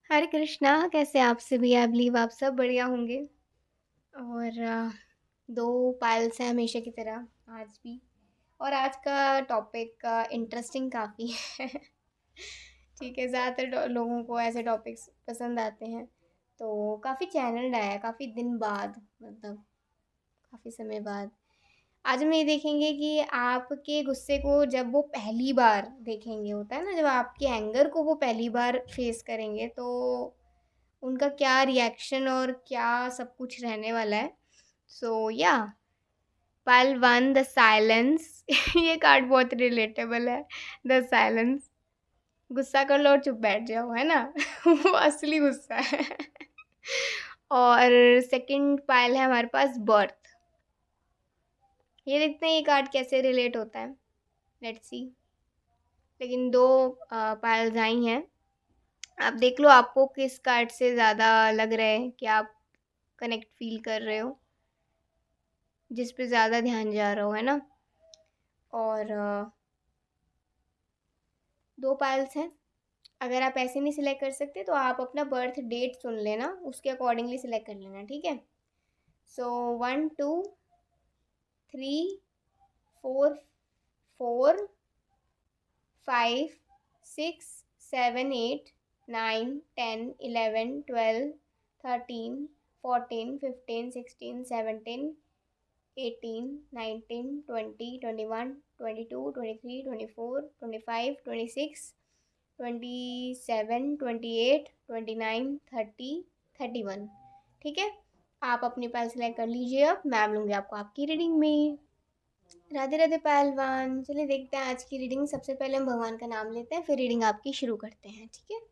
हरे कृष्णा, कैसे आप सभी? आई बिलीव आप सब बढ़िया होंगे। और दो पायल्स हैं हमेशा की तरह आज भी। और आज का टॉपिक इंटरेस्टिंग काफ़ी है। ठीक है, ज़्यादातर लोगों को ऐसे टॉपिक्स पसंद आते हैं। तो काफ़ी चैनल्ड आया काफ़ी दिन बाद, मतलब काफ़ी समय बाद। आज हम ये देखेंगे कि आपके गुस्से को जब वो पहली बार देखेंगे, होता है ना, जब आपके एंगर को वो पहली बार फेस करेंगे तो उनका क्या रिएक्शन और क्या सब कुछ रहने वाला है। सो या पाइल वन, द साइलेंस। ये कार्ड बहुत रिलेटेबल है। The silence. गुस्सा कर लो और चुप बैठ जाओ, है ना। वो असली गुस्सा है। और सेकंड पाइल है हमारे पास बर्थ। ये देखते हैं ये कार्ड कैसे रिलेट होता है। Let's see. लेकिन दो पाइल्स आई हैं। आप देख लो आपको किस कार्ड से ज़्यादा लग रहा है कि आप कनेक्ट फील कर रहे हो, जिस पे ज़्यादा ध्यान जा रहा हो, है ना। और दो पाइल्स हैं। अगर आप ऐसे नहीं सिलेक्ट कर सकते तो आप अपना बर्थ डेट सुन लेना, उसके अकॉर्डिंगली सिलेक्ट कर लेना, ठीक है। सो 1, 2, 3, 4, 5, 6, 7, 8, 9, 10, 11, 12, 13, 14, 15, 16, 17, 18, 19, 20, 21, 22, 23, 24, 25, 26, 27, 28, 29, 30, 31। ठीक है, आप अपनी पायल सेलेक्ट कर लीजिए। अब मैं लूँगी आपको आपकी रीडिंग में। राधे राधे पहलवान। चलिए देखते हैं आज की रीडिंग। सबसे पहले हम भगवान का नाम लेते हैं, फिर रीडिंग आपकी शुरू करते हैं, ठीक है।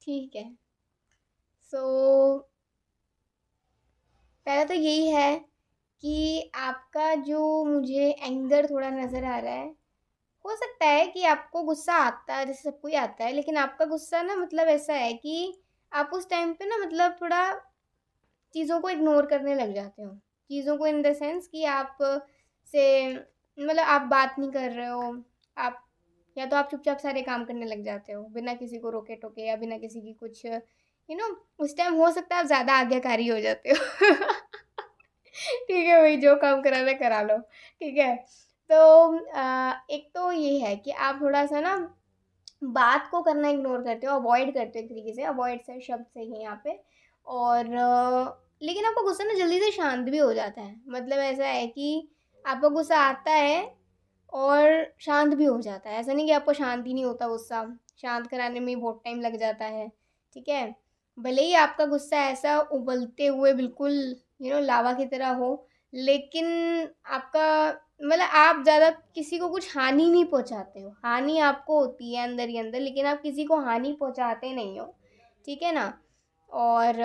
ठीक है। सो पहला तो यही है कि आपका जो मुझे एंगर थोड़ा नज़र आ रहा है। हो सकता है कि आपको गुस्सा आता है, जैसे सबको ही आता है, लेकिन आपका गुस्सा ना मतलब ऐसा है कि आप उस टाइम पे ना मतलब थोड़ा चीज़ों को इग्नोर करने लग जाते हो। चीज़ों को इन द सेंस कि आप से मतलब आप बात नहीं कर रहे हो। आप या तो आप चुपचाप सारे काम करने लग जाते हो बिना किसी को रोके टोके या बिना किसी की कुछ उस टाइम हो सकता है आप ज़्यादा आज्ञाकारी हो जाते हो। ठीक है, वही जो काम कराना है करा लो। ठीक है। तो एक तो ये है कि आप थोड़ा सा ना बात को करना इग्नोर करते हो, अवॉइड करते हो एक तरीके से। अवॉइड से शब्द सही है यहाँ पे। और लेकिन आपका गुस्सा ना जल्दी से शांत भी हो जाता है। मतलब ऐसा है कि आपका गुस्सा आता है और शांत भी हो जाता है। ऐसा नहीं कि आपको शांत ही नहीं होता गुस्सा, शांत कराने में ही बहुत टाइम लग जाता है। ठीक है। भले ही आपका गुस्सा ऐसा उबलते हुए बिल्कुल लावा की तरह हो, लेकिन आपका मतलब आप ज़्यादा किसी को कुछ हानि नहीं पहुंचाते हो। हानि आपको होती है अंदर ही अंदर, लेकिन आप किसी को हानि पहुंचाते नहीं हो। ठीक है ना। और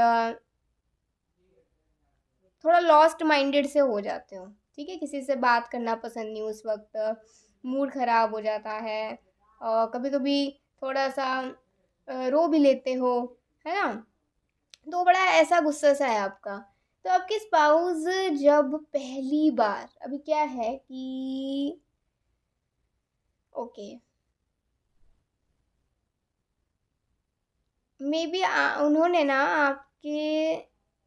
थोड़ा लॉस्ट माइंडेड से हो जाते हो। ठीक है, किसी से बात करना पसंद नहीं उस वक्त, मूड ख़राब हो जाता है। कभी कभी थोड़ा सा रो भी लेते हो, है ना। तो बड़ा ऐसा गुस्सा सा है आपका। तो आपके स्पाउस जब पहली बार, अभी क्या है कि ओके, मे बी उन्होंने ना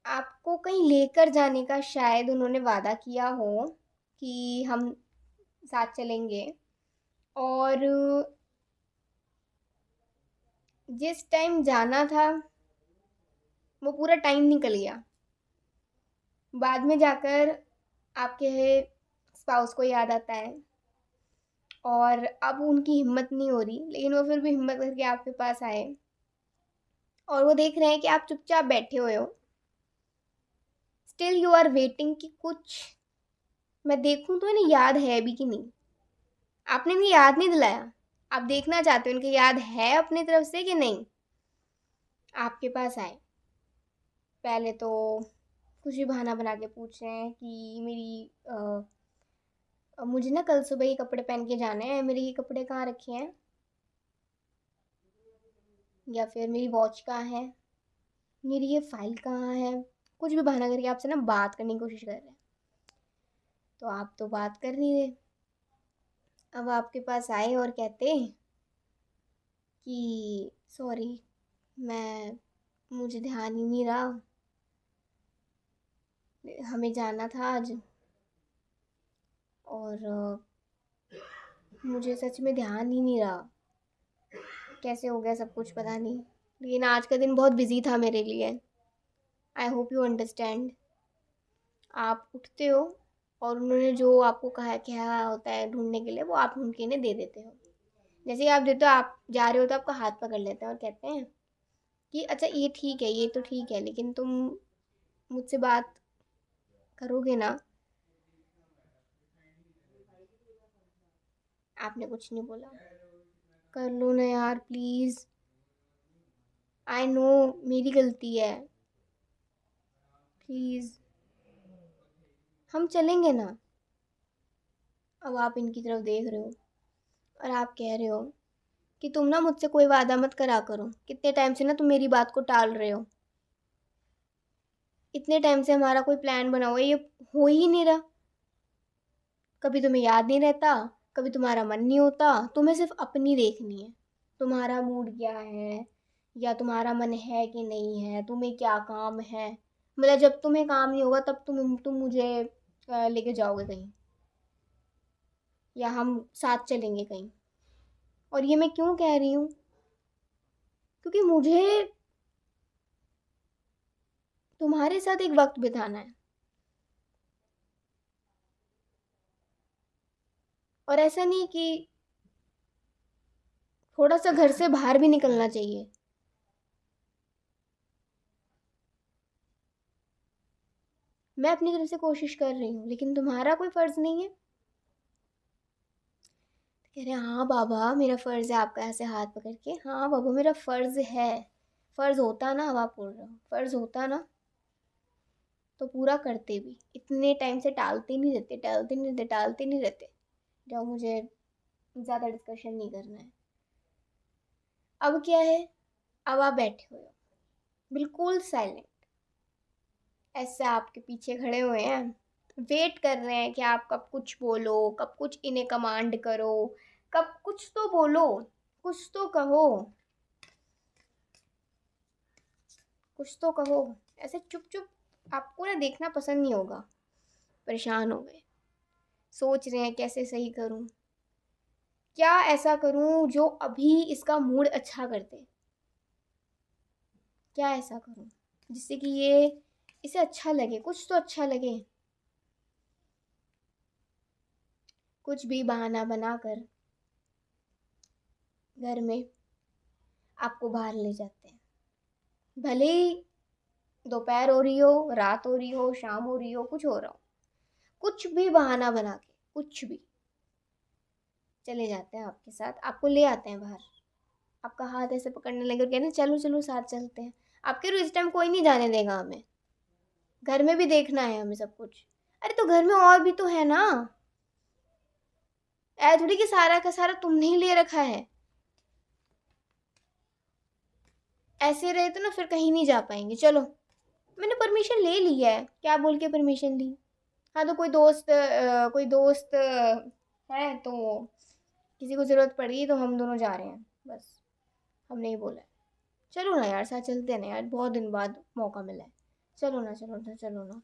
आपको कहीं लेकर जाने का शायद उन्होंने वादा किया हो कि हम साथ चलेंगे। और जिस टाइम जाना था वो पूरा टाइम निकल गया। बाद में जाकर आपके स्पाउस को याद आता है और अब उनकी हिम्मत नहीं हो रही, लेकिन वो फिर भी हिम्मत करके आपके पास आए और वो देख रहे हैं कि आप चुपचाप बैठे हुए हो। स्टिल यू आर वेटिंग कि कुछ मैं देखूं तो इन्हें याद है भी कि नहीं। आपने इन्हें याद नहीं दिलाया, आप देखना चाहते हो इनके याद है अपनी तरफ से कि नहीं। आपके पास आए, पहले तो कुछ भी बहाना बना के पूछ रहे हैं कि मुझे ना कल सुबह ये कपड़े पहन के जाने हैं, मेरे ये कपड़े कहाँ रखे हैं, या फिर मेरी वॉच कहाँ है, मेरी ये फाइल कहाँ है। कुछ भी बहाना करके आपसे ना बात करने की कोशिश कर रहे हैं, तो आप तो बात कर नहीं रहे। अब आपके पास आए और कहते कि सॉरी, मुझे ध्यान ही नहीं रहा, हमें जाना था आज और मुझे सच में ध्यान ही नहीं रहा, कैसे हो गया सब कुछ पता नहीं, लेकिन आज का दिन बहुत बिजी था मेरे लिए। I hope you understand. आप उठते हो और उन्होंने जो आपको कहा क्या होता है ढूंढने के लिए, वो आप ढूंढ के इन्हें दे देते हो। जैसे ही आप देते हो, आप जा रहे हो तो आपका हाथ पकड़ लेते हैं और कहते हैं कि अच्छा ये ठीक है, ये तो ठीक है, लेकिन तुम मुझसे बात करोगे ना। आपने कुछ नहीं बोला। कर लो ना यार प्लीज़, आई नो मेरी गलती है, प्लीज़ हम चलेंगे ना। अब आप इनकी तरफ देख रहे हो और आप कह रहे हो कि तुम ना मुझसे कोई वादा मत करा करो, कितने टाइम से ना तुम मेरी बात को टाल रहे हो, इतने टाइम से हमारा कोई प्लान बना हुआ है, ये हो ही नहीं रहा। कभी तुम्हें याद नहीं रहता, कभी तुम्हारा मन नहीं होता, तुम्हें सिर्फ अपनी देखनी है, तुम्हारा मूड क्या है या तुम्हारा मन है कि नहीं है, तुम्हें क्या काम है। मतलब जब तुम्हें काम नहीं होगा तब तुम मुझे लेके जाओगे कहीं या हम साथ चलेंगे कहीं। और ये मैं क्यों कह रही हूँ, क्योंकि मुझे तुम्हारे साथ एक वक्त बिताना है, और ऐसा नहीं कि थोड़ा सा घर से बाहर भी निकलना चाहिए। मैं अपनी तरफ से कोशिश कर रही हूँ, लेकिन तुम्हारा कोई फर्ज नहीं है। कह रहे हैं हाँ बाबा मेरा फ़र्ज़ है आपका ऐसे हाथ पकड़ के, हाँ बाबा मेरा फ़र्ज़ है। फ़र्ज़ होता ना, अब आप बोल रहे हो फ़र्ज़ होता ना तो पूरा करते भी, इतने टाइम से टालते नहीं रहते, टालते नहीं रहते, टालते नहीं रहते। जाओ, मुझे ज़्यादा डिस्कशन नहीं करना है। अब क्या है, अब आप बैठे हुए हो बिल्कुल साइलेंट, ऐसे आपके पीछे खड़े हुए हैं, वेट कर रहे हैं कि आप कब कुछ बोलो, कब कुछ इन्हें कमांड करो, कब कुछ तो बोलो, कुछ तो कहो, कुछ तो कहो। ऐसे चुप चुप आपको ना देखना पसंद नहीं होगा। परेशान हो गए, सोच रहे हैं कैसे सही करूं, क्या ऐसा करूं जो अभी इसका मूड अच्छा कर दे, क्या ऐसा करूं जिससे कि ये इसे अच्छा लगे, कुछ तो अच्छा लगे। कुछ भी बहाना बनाकर घर में आपको बाहर ले जाते हैं, भले ही दोपहर हो रही हो, रात हो रही हो, शाम हो रही हो, कुछ हो रहा हो, कुछ भी बहाना बना के कुछ भी चले जाते हैं आपके साथ, आपको ले आते हैं बाहर, आपका हाथ ऐसे पकड़ने लगे और कहते हैं चलो चलो साथ चलते हैं। आपके इस टाइम कोई नहीं जाने देगा हमें, घर में भी देखना है हमें सब कुछ। अरे तो घर में और भी तो है ना, ऐ थोड़ी कि सारा का सारा तुमने ही ले रखा है। ऐसे रहे तो ना फिर कहीं नहीं जा पाएंगे। चलो, मैंने परमिशन ले ली है, क्या बोल के परमिशन ली। हाँ तो कोई दोस्त है तो किसी को ज़रूरत पड़ी तो हम दोनों जा रहे हैं, बस हमने ही बोला है। चलो ना यार साथ चलते हैं ना यार, बहुत दिन बाद मौका मिला है, चलो ना चलो ना चलो ना।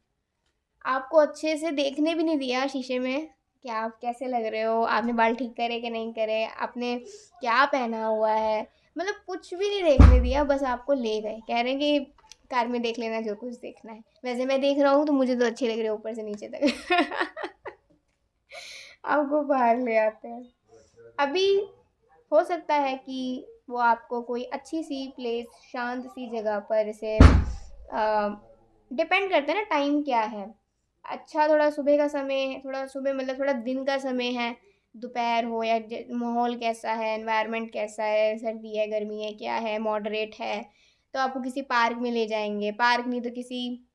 आपको अच्छे से देखने भी नहीं दिया शीशे में कि आप कैसे लग रहे हो, आपने बाल ठीक करे कि नहीं करे, आपने क्या पहना हुआ है, मतलब कुछ भी नहीं देखने दिया, बस आपको ले गए, कह रहे हैं कि कार में देख लेना जो कुछ देखना है। वैसे मैं देख रहा हूँ तो मुझे तो अच्छी लग रही है ऊपर से नीचे तक। आपको बाहर ले आते हैं। अभी हो सकता है कि वो आपको कोई अच्छी सी प्लेस, शांत सी जगह पर, जैसे डिपेंड करता है ना टाइम क्या है। अच्छा थोड़ा सुबह का समय, थोड़ा सुबह मतलब थोड़ा दिन का समय है, दोपहर हो या माहौल कैसा है, एनवायरनमेंट कैसा है, सर्दी है गर्मी है क्या है, मॉडरेट है, तो आपको किसी पार्क में ले जाएंगे। पार्क नहीं तो किसी,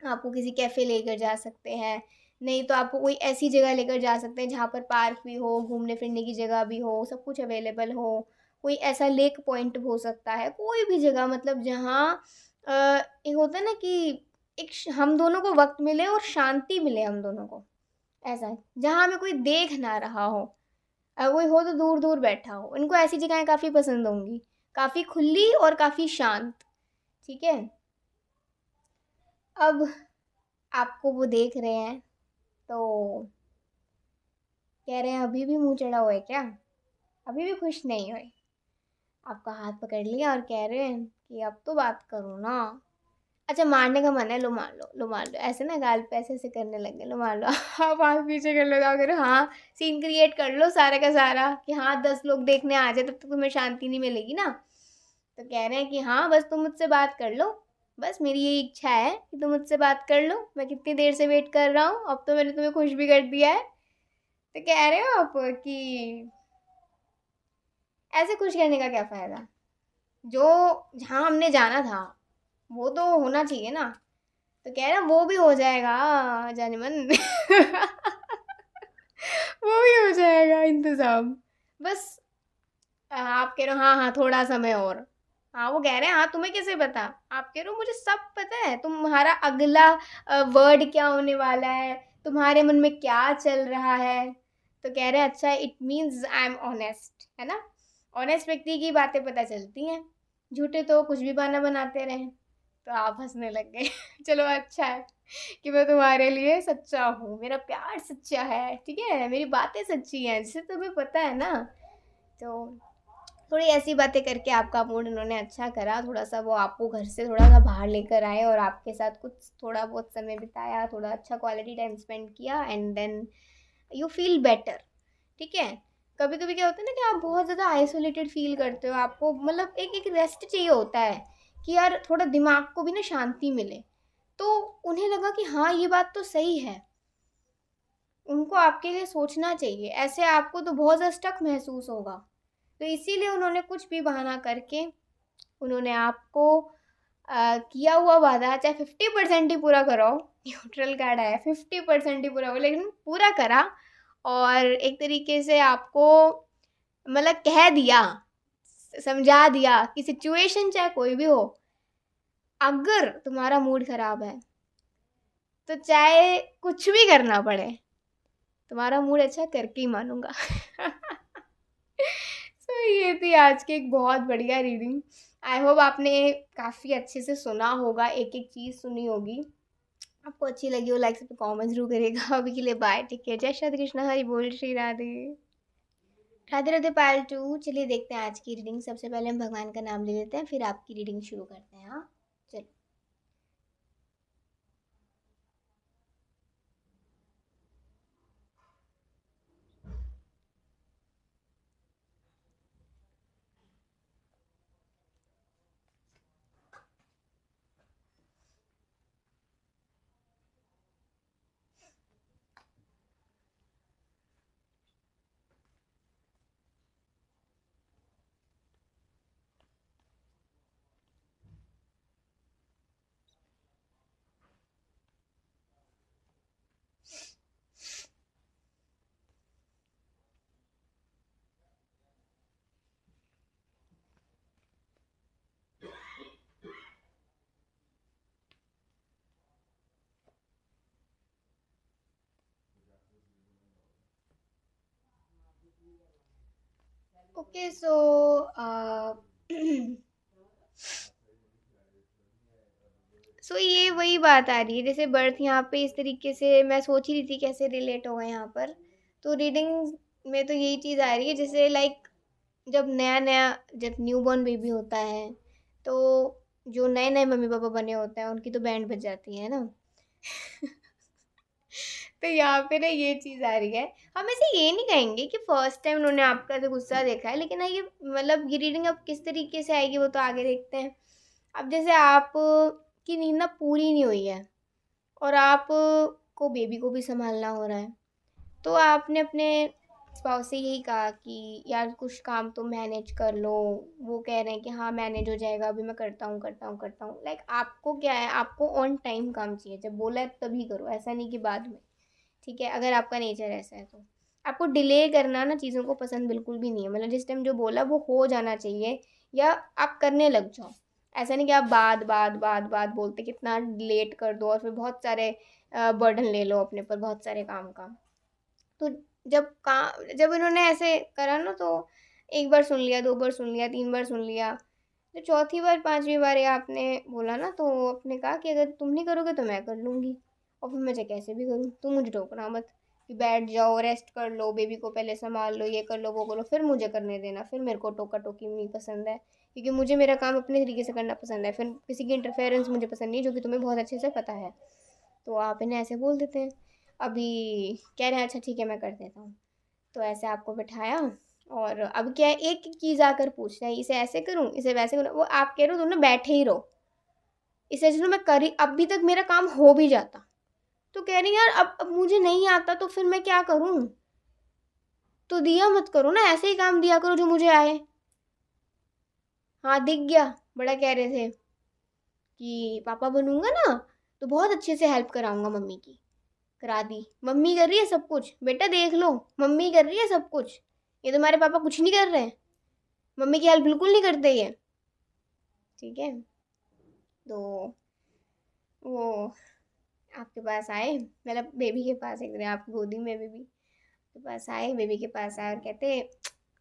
आपको किसी कैफ़े लेकर जा सकते हैं। नहीं तो आपको कोई ऐसी जगह लेकर जा सकते हैं जहाँ पर पार्क भी हो, घूमने फिरने की जगह भी हो, सब कुछ अवेलेबल हो। कोई ऐसा लेक पॉइंट हो सकता है, कोई भी जगह मतलब जहाँ अ, एक होता है ना कि हम दोनों को वक्त मिले और शांति मिले हम दोनों को, ऐसा जहाँ हमें कोई देख ना रहा हो। कोई हो तो दूर दूर बैठा हो। इनको ऐसी जगहें काफ़ी पसंद होंगी, काफ़ी खुली और काफ़ी शांत। ठीक है। अब आपको वो देख रहे हैं तो कह रहे हैं अभी भी मुंह चढ़ा हुआ है क्या, अभी भी खुश नहीं हुए। आपका हाथ पकड़ लिया और कह रहे हैं कि अब तो बात करो ना। अच्छा मारने का मन है, लो मार लो, लो मार लो, ऐसे ना गाल पे ऐसे ऐसे करने लगे, लो मार लो। आप आगे पीछे कर लो, क्या करो, हाँ सीन क्रिएट कर लो सारा का सारा कि हाँ 10 लोग देखने आ जाए तब तक तुम्हें शांति नहीं मिलेगी ना। तो कह रहे हैं कि हाँ बस तुम मुझसे बात कर लो, बस मेरी ये इच्छा है कि तुम मुझसे बात कर लो। मैं कितनी देर से वेट कर रहा हूँ, अब तो मैंने तुम्हें खुश भी कर दिया है। तो कह रहे हो आप कि ऐसे खुश करने का क्या फ़ायदा, जो जहाँ हमने जाना था वो तो होना चाहिए ना। तो कह रहे हैं वो भी हो जाएगा जाने मन। वो भी हो जाएगा इंतज़ाम, बस आप कह रहे हो हाँ हाँ थोड़ा समय और। हाँ वो कह रहे हैं हाँ तुम्हें कैसे पता, आप कह रहे हो मुझे सब पता है, तुम्हारा अगला वर्ड क्या होने वाला है, तुम्हारे मन में क्या चल रहा है। तो कह रहे हैं अच्छा it means I am honest, है ना। ऑनेस्ट व्यक्ति की बातें पता चलती हैं, झूठे तो कुछ भी बहाना बनाते रहें। तो आप हंसने लग गए। चलो अच्छा है कि मैं तुम्हारे लिए सच्चा हूँ, मेरा प्यार सच्चा है, ठीक है, मेरी बातें सच्ची हैं जिसे तुम्हें पता है ना। तो थोड़ी ऐसी बातें करके आपका मूड उन्होंने अच्छा करा, थोड़ा सा वो आपको घर से थोड़ा सा बाहर लेकर आए और आपके साथ कुछ थोड़ा बहुत समय बिताया, थोड़ा अच्छा क्वालिटी टाइम स्पेंड किया, and then you feel better. ठीक है। कभी कभी क्या होता है ना कि आप बहुत ज़्यादा आइसोलेटेड फील करते हो, आपको मतलब एक एक रेस्ट चाहिए होता है कि यार थोड़ा दिमाग को भी ना शांति मिले। तो उन्हें लगा कि हाँ ये बात तो सही है, उनको आपके लिए सोचना चाहिए, ऐसे आपको तो बहुत ज़्यादा स्टक महसूस होगा। तो इसीलिए उन्होंने कुछ भी बहाना करके उन्होंने आपको किया हुआ वादा चाहे 50% ही पूरा कराओ। न्यूट्रल कार्ड आया, 50% ही पूरा हो लेकिन पूरा करा। और एक तरीके से आपको मतलब कह दिया, समझा दिया कि सिचुएशन चाहे कोई भी हो, अगर तुम्हारा मूड खराब है तो चाहे कुछ भी करना पड़े, तुम्हारा मूड अच्छा करके ही मानूंगा। सो ये थी आज की एक बहुत बढ़िया रीडिंग। आई होप आपने काफ़ी अच्छे से सुना होगा, एक एक चीज़ सुनी होगी। आपको अच्छी लगी हो लाइक से कॉमेंट जरूर करेगा। अभी के लिए बाय, टेक केयर, जय श्री कृष्ण, हरि बोल, श्री राधे। राधे राधे पायल टू। चलिए देखते हैं आज की रीडिंग। सबसे पहले हम भगवान का नाम ले लेते हैं, फिर आपकी रीडिंग शुरू करते हैं। हाँ चलो। ओके सो सो ये वही बात आ रही है, जैसे बर्थ यहाँ पे इस तरीके से मैं सोच ही रही थी कैसे रिलेट होगा यहाँ पर। तो रीडिंग में तो यही चीज़ आ रही है, जैसे लाइक जब नया नया जब न्यू बॉर्न बेबी होता है तो जो नए नए मम्मी पापा बने होते हैं उनकी तो बैंड बज जाती है ना। तो यहाँ पे ना ये चीज़ आ रही है। हम ऐसे ये नहीं कहेंगे कि फर्स्ट टाइम उन्होंने आपका ऐसे गुस्सा देखा है, लेकिन हाँ ये मतलब ये रीडिंग अब किस तरीके से आएगी वो तो आगे देखते हैं। अब जैसे आप की नींद ना पूरी नहीं हुई है और आप को बेबी को भी संभालना हो रहा है, तो आपने अपने स्पाउस से यही कहा कि यार कुछ काम तो मैनेज कर लो। वो कह रहे हैं कि हाँ मैनेज हो जाएगा, अभी मैं करता हूँ करता हूँ करता हूँ। लाइक आपको क्या है, आपको ऑन टाइम काम चाहिए, जब बोला है तभी करो, ऐसा नहीं कि बाद में। ठीक है, अगर आपका नेचर ऐसा है तो आपको डिले करना ना चीज़ों को पसंद बिल्कुल भी नहीं है। मतलब जिस टाइम जो बोला वो हो जाना चाहिए, या आप करने लग जाओ। ऐसा नहीं कि आप बाद बोलते कितना लेट कर दो और फिर बहुत सारे बर्डन ले लो अपने पर, बहुत सारे काम का। तो जब इन्होंने ऐसे करा ना, तो एक बार सुन लिया, दो बार सुन लिया, तीन बार सुन लिया, तो चौथी बार पांचवी बार ये आपने बोला ना, तो आपने कहा कि अगर तुम नहीं करोगे तो मैं कर लूँगी। और फिर मैं चाहे कैसे भी करूँ, तुम मुझे टोकना मत कि बैठ जाओ रेस्ट कर लो, बेबी को पहले संभाल लो, ये कर लो वो कर लो, फिर मुझे करने देना। फिर मेरे को टोका टोकी नहीं पसंद है, क्योंकि मुझे मेरा काम अपने तरीके से करना पसंद है। फिर किसी की इंटरफेरेंस मुझे पसंद नहीं, जो कि तुम्हें बहुत अच्छे से पता है। तो आप इन्हें ऐसे बोल देते हैं। अभी कह रहे हैं अच्छा ठीक है मैं कर देता हूँ। तो ऐसे आपको बिठाया, और अब क्या है, एक एक चीज़ आकर पूछ रहा है, इसे ऐसे करूँ इसे वैसे करूँ। वो आप कह रहे हो तुम ना बैठे ही रहो, इसे चलो मैं करी, अभी तक मेरा काम हो भी जाता। तो कह रही यार अब मुझे नहीं आता तो फिर मैं क्या करूँ। तो दिया मत करो ना, ऐसे ही काम दिया करो जो मुझे आए। हाँ दिख गया, बड़ा कह रहे थे कि पापा बनूंगा ना तो बहुत अच्छे से हेल्प कराऊंगा मम्मी की। करा दी, मम्मी कर रही है सब कुछ, बेटा देख लो मम्मी कर रही है सब कुछ, ये तुम्हारे पापा कुछ नहीं कर रहे हैं, मम्मी की हेल्प बिल्कुल नहीं करते ये। ठीक है, तो वो आपके पास आए, मतलब बेबी के पास, एक दिन आपकी गोदी में बेबी के पास आए, बेबी के पास आए और कहते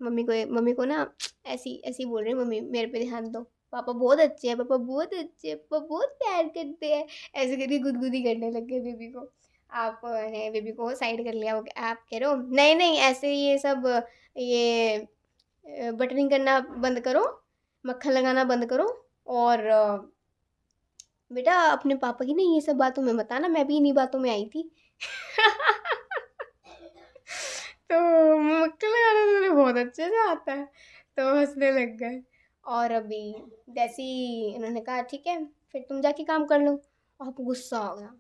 मम्मी को ना ऐसी ऐसी बोल रही है, मम्मी मेरे पे ध्यान दो, पापा बहुत अच्छे हैं, पापा बहुत अच्छे हैं, पापा बहुत प्यार करते हैं। ऐसे करके गुदगुदी करने लग गए बेबी को। आपने बेबी को साइड कर लिया। आप कह रहे हो नहीं नहीं ऐसे ये सब, ये बटरिंग करना बंद करो, मक्खन लगाना बंद करो, और बेटा अपने पापा की ना ये सब बातों में मत आना, मैं भी इन्हीं बातों में आई थी। तो मक्खन लगाना तो मुझे बहुत अच्छे से आता है। तो हंसने लग गए। और अभी जैसे ही उन्होंने कहा ठीक है फिर तुम जाके काम कर लो, आपको गुस्सा आ गया।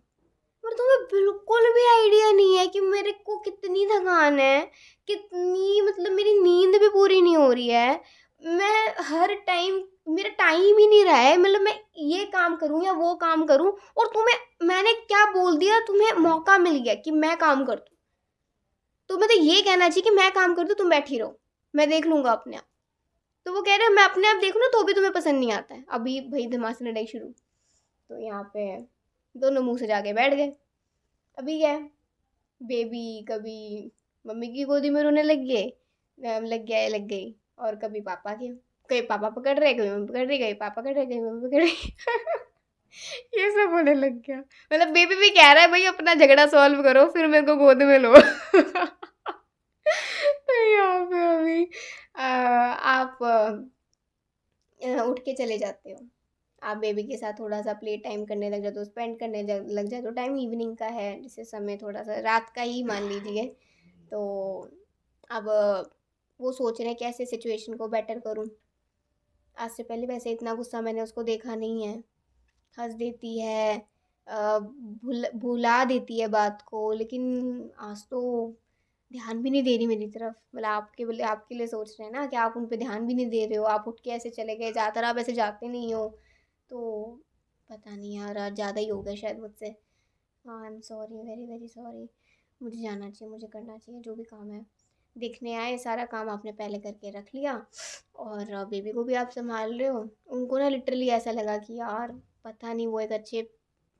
और तुम्हें बिल्कुल भी आइडिया नहीं है कि मेरे को कितनी थकान है, कितनी मतलब मेरी नींद भी पूरी नहीं हो रही है। मैं हर टाइम, मेरा टाइम ही नहीं रहा है, मतलब मैं ये काम करूं या वो काम करूं, और तुम्हें मैंने क्या बोल दिया, तुम्हें मौका मिल गया कि मैं काम कर दूं, तो मैं तो ये कहना चाहिए कि मैं काम कर दूं, तुम बैठी रहो, मैं देख लूंगा अपने आप। तो वो कह रहे हैं मैं अपने आप देखूँ ना तो भी तुम्हें पसंद नहीं आता है। अभी भाई धमास लड़ाई शुरू। तो यहाँ पे दोनों मुंह से जाके बैठ गए। अभी क्या है, बेबी कभी मम्मी की गोदी में रोने लग गए, लग गया लग गई, और कभी पापा के, कहीं पापा पकड़ रहे, कभी मम्मी पकड़ रही, कहीं पापा पकड़ रहे, कहीं मम्मी पकड़ रही। ये सब होने लग गया। मतलब बेबी भी कह रहा है भाई अपना झगड़ा सॉल्व करो फिर मेरे को गोद में लो। तो यहाँ पे अभी आप उठ के चले जाते हो, आप बेबी के साथ थोड़ा सा प्ले टाइम करने लग जाते हो, स्पेंड करने लग जाते हो। टाइम इवनिंग का है, जिससे समय थोड़ा सा रात का ही मान लीजिए। तो अब वो सोच रहे हैं कैसे सिचुएशन को बेटर करूं। आज से पहले वैसे इतना गुस्सा मैंने उसको देखा नहीं है, हंस देती है, भुला देती है बात को, लेकिन आज तो ध्यान भी नहीं दे रही मेरी तरफ। मतलब आपके बोले आपके लिए सोच रहे हैं ना कि आप उन पे ध्यान भी नहीं दे रहे हो, आप उठ के ऐसे चले गए, ज़्यादातर आप ऐसे जाते नहीं हो। तो पता नहीं यार, आज ज़्यादा ही हो गया शायद मुझसे। हाँ I am sorry, very very sorry. मुझे जाना चाहिए, मुझे करना चाहिए जो भी काम है। देखने आए, सारा काम आपने पहले करके रख लिया, और बेबी को भी आप संभाल रहे हो। उनको ना लिटरली ऐसा लगा कि यार पता नहीं वो एक अच्छे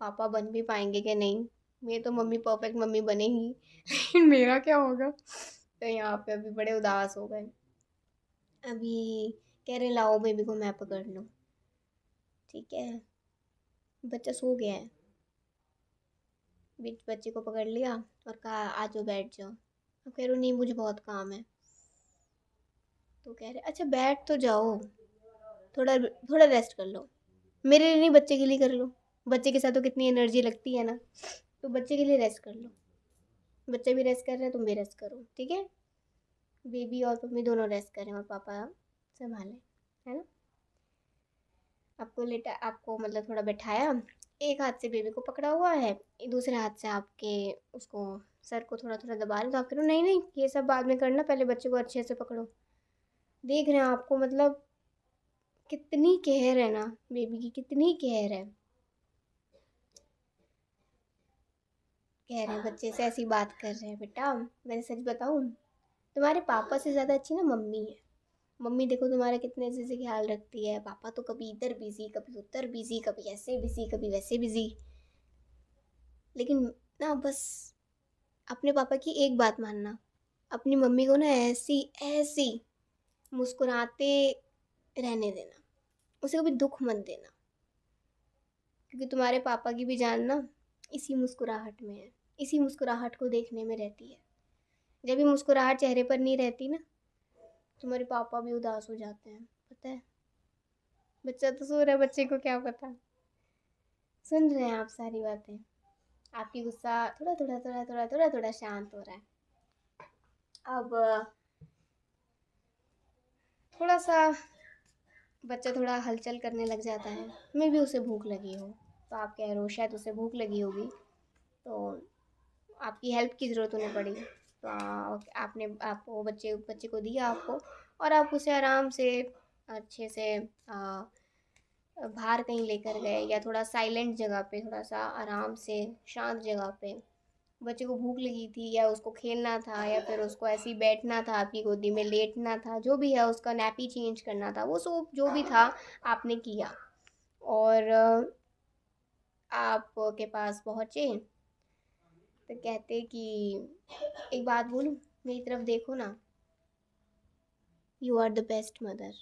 पापा बन भी पाएंगे कि नहीं। ये तो मम्मी परफेक्ट मम्मी बनेगी, लेकिन मेरा क्या होगा। तो यहाँ पे अभी बड़े उदास हो गए। अभी कह रहे लाओ बेबी को मैं पकड़ लूँ। ठीक है, बच्चा सो गया है, बीच बच्चे को पकड़ लिया और कहा आ जाओ बैठ जाओ। अब कह रहे नहीं मुझे बहुत काम है। तो कह रहे अच्छा बैठ तो जाओ, थोड़ा थोड़ा रेस्ट कर लो, मेरे लिए नहीं बच्चे के लिए कर लो, बच्चे के साथ तो कितनी एनर्जी लगती है ना, तो बच्चे के लिए रेस्ट कर लो। बच्चे भी रेस्ट कर रहे हैं, तुम भी रेस्ट करो, ठीक है। बेबी और मम्मी दोनों रेस्ट करें और पापा संभालें, है ना। आपको मतलब थोड़ा बैठाया, एक हाथ से बेबी को पकड़ा हुआ है, दूसरे हाथ से आपके उसको सर को थोड़ा थोड़ा दबा रहे, तो आप कह रहे हो नहीं नहीं ये सब बाद में करना, पहले बच्चे को अच्छे से पकड़ो। देख रहे हैं आपको मतलब कितनी केयर है ना, बेबी की कितनी केयर है। कह रहे हैं बच्चे से ऐसी बात कर रहे हैं। बेटा मैं सच बताऊं, तुम्हारे पापा से ज़्यादा अच्छी ना मम्मी है। मम्मी देखो तुम्हारा कितने अच्छे से ख्याल रखती है, पापा तो कभी इधर बिजी, कभी उधर बिजी, कभी ऐसे बिजी, कभी वैसे बिजी। लेकिन ना बस अपने पापा की एक बात मानना, अपनी मम्मी को ना ऐसी ऐसी मुस्कुराते रहने देना, उसे कभी दुख मत देना, क्योंकि तुम्हारे पापा की भी जान ना इसी मुस्कुराहट में है, इसी मुस्कुराहट को देखने में रहती है। जब भी मुस्कुराहट चेहरे पर नहीं रहती ना, तुम्हारे पापा भी उदास हो जाते हैं, पता है। बच्चा तो सो रहा है, बच्चे को क्या पता। सुन रहे हैं आप सारी बातें, आपकी गुस्सा थोड़ा थोड़ा थोड़ा थोड़ा थोड़ा थोड़ा शांत हो रहा है। अब थोड़ा सा बच्चा थोड़ा हलचल करने लग जाता है, मैं भी उसे भूख लगी हो, तो आप कह रहे हो शायद उसे भूख लगी होगी, तो आपकी हेल्प की ज़रूरत उन्हें पड़ी, तो आपने आपको बच्चे बच्चे को दिया आपको, और आप उसे आराम से अच्छे से बाहर कहीं लेकर गए, या थोड़ा साइलेंट जगह पे, थोड़ा सा आराम से शांत जगह पे। बच्चे को भूख लगी थी, या उसको खेलना था, या फिर उसको ऐसे ही बैठना था, आपकी गोदी में लेटना था, जो भी है, उसका नैपी चेंज करना था, वो सब जो भी था आपने किया। और आपके पास पहुँचे तो कहते कि एक बात बोलूँ, मेरी तरफ देखो ना, you are the best mother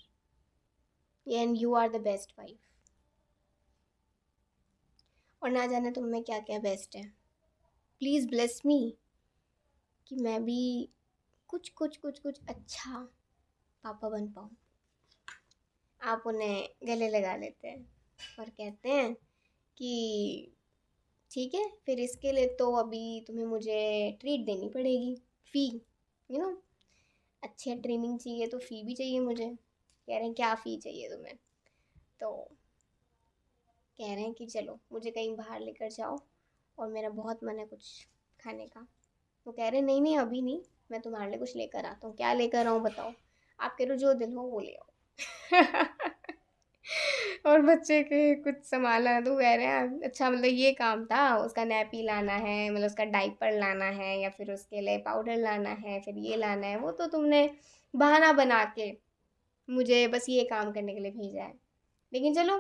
and you are the best wife. और ना जाने तुम में क्या क्या बेस्ट है, प्लीज़ ब्लेस मी कि मैं भी कुछ कुछ कुछ कुछ अच्छा पापा बन पाऊँ। आप उन्हें गले लगा लेते हैं और कहते हैं कि ठीक है, फिर इसके लिए तो अभी तुम्हें मुझे ट्रीट देनी पड़ेगी, फ़ी, यू नो, अच्छी ट्रेनिंग चाहिए तो फ़ी भी चाहिए मुझे। कह रहे हैं क्या फ़ी चाहिए तुम्हें, तो कह रहे हैं कि चलो मुझे कहीं बाहर लेकर जाओ, और मेरा बहुत मन है कुछ खाने का। वो कह रहे हैं नहीं नहीं अभी नहीं, मैं तुम्हारे लिए कुछ लेकर आता हूँ। क्या लेकर आऊँ बताओ, आप कह रहे हो जो दिल हो वो ले आओ। और बच्चे के कुछ संभालना, तो कह रहे हैं अच्छा मतलब ये काम था, उसका नैपी लाना है, मतलब उसका डाइपर लाना है, या फिर उसके लिए पाउडर लाना है, फिर ये लाना है, वो तो तुमने बहाना बना के मुझे बस ये काम करने के लिए भेजा है। लेकिन चलो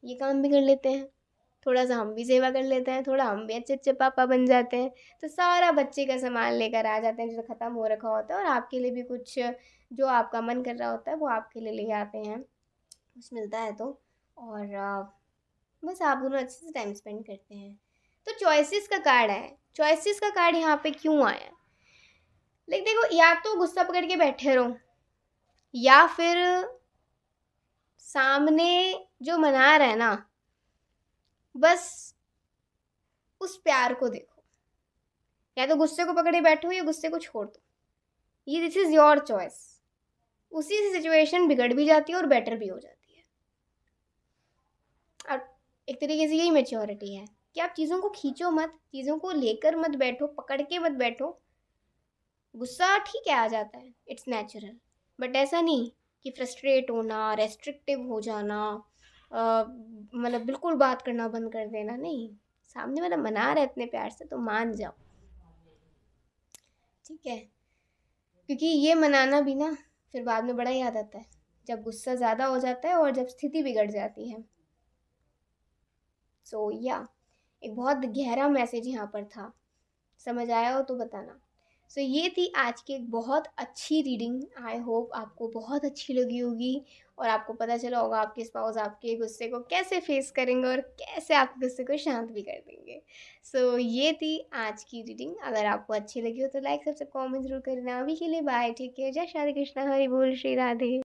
ये काम भी कर लेते हैं, थोड़ा सा हम भी सेवा कर लेते हैं, थोड़ा हम भी अच्छे अच्छे पापा बन जाते हैं। तो सारा बच्चे का सामान लेकर आ जाते हैं जो ख़त्म हो रखा होता है, और आपके लिए भी कुछ जो आपका मन कर रहा होता है वो आपके लिए ले आते हैं, कुछ मिलता है तो। और बस आप दोनों अच्छे से टाइम स्पेंड करते हैं। तो चॉइसेस का कार्ड है, चॉइसेस का कार्ड यहाँ पे क्यों आया, लेकिन देखो, या तो गुस्सा पकड़ के बैठे रहो, या फिर सामने जो मना रहा है ना, बस उस प्यार को देखो। या तो गुस्से को पकड़े बैठो या गुस्से को छोड़ दो, ये दिस इज़ योर चॉइस। उसी से सिचुएशन बिगड़ भी जाती है और बेटर भी हो जाती है। और एक तरीके से यही मैच्योरिटी है कि आप चीज़ों को खींचो मत, चीज़ों को लेकर मत बैठो, पकड़ के मत बैठो। गुस्सा ठीक है आ जाता है, इट्स नेचुरल, बट ऐसा नहीं कि फ्रस्ट्रेट होना, रेस्ट्रिक्टिव हो जाना, मतलब बिल्कुल बात करना बंद कर देना, नहीं। सामने वाला मना रहा है इतने प्यार से तो मान जाओ, ठीक है। क्योंकि ये मनाना भी ना फिर बाद में बड़ा याद आता है, जब गुस्सा ज़्यादा हो जाता है और जब स्थिति बिगड़ जाती है। सो या एक बहुत गहरा मैसेज यहाँ पर था, समझ आया हो तो बताना। सो ये थी आज की एक बहुत अच्छी रीडिंग, आई होप आपको बहुत अच्छी लगी होगी, और आपको पता चला होगा आपके स्पाउस आपके गुस्से को कैसे फेस करेंगे और कैसे आपके गुस्से को शांत भी कर देंगे। सो ये थी आज की रीडिंग, अगर आपको अच्छी लगी हो तो लाइक सब्सक्राइब कमेंट जरूर करना। अभी के लिए बाय, ठीक है, जय श्री कृष्णा, हरि बोल, श्री राधे।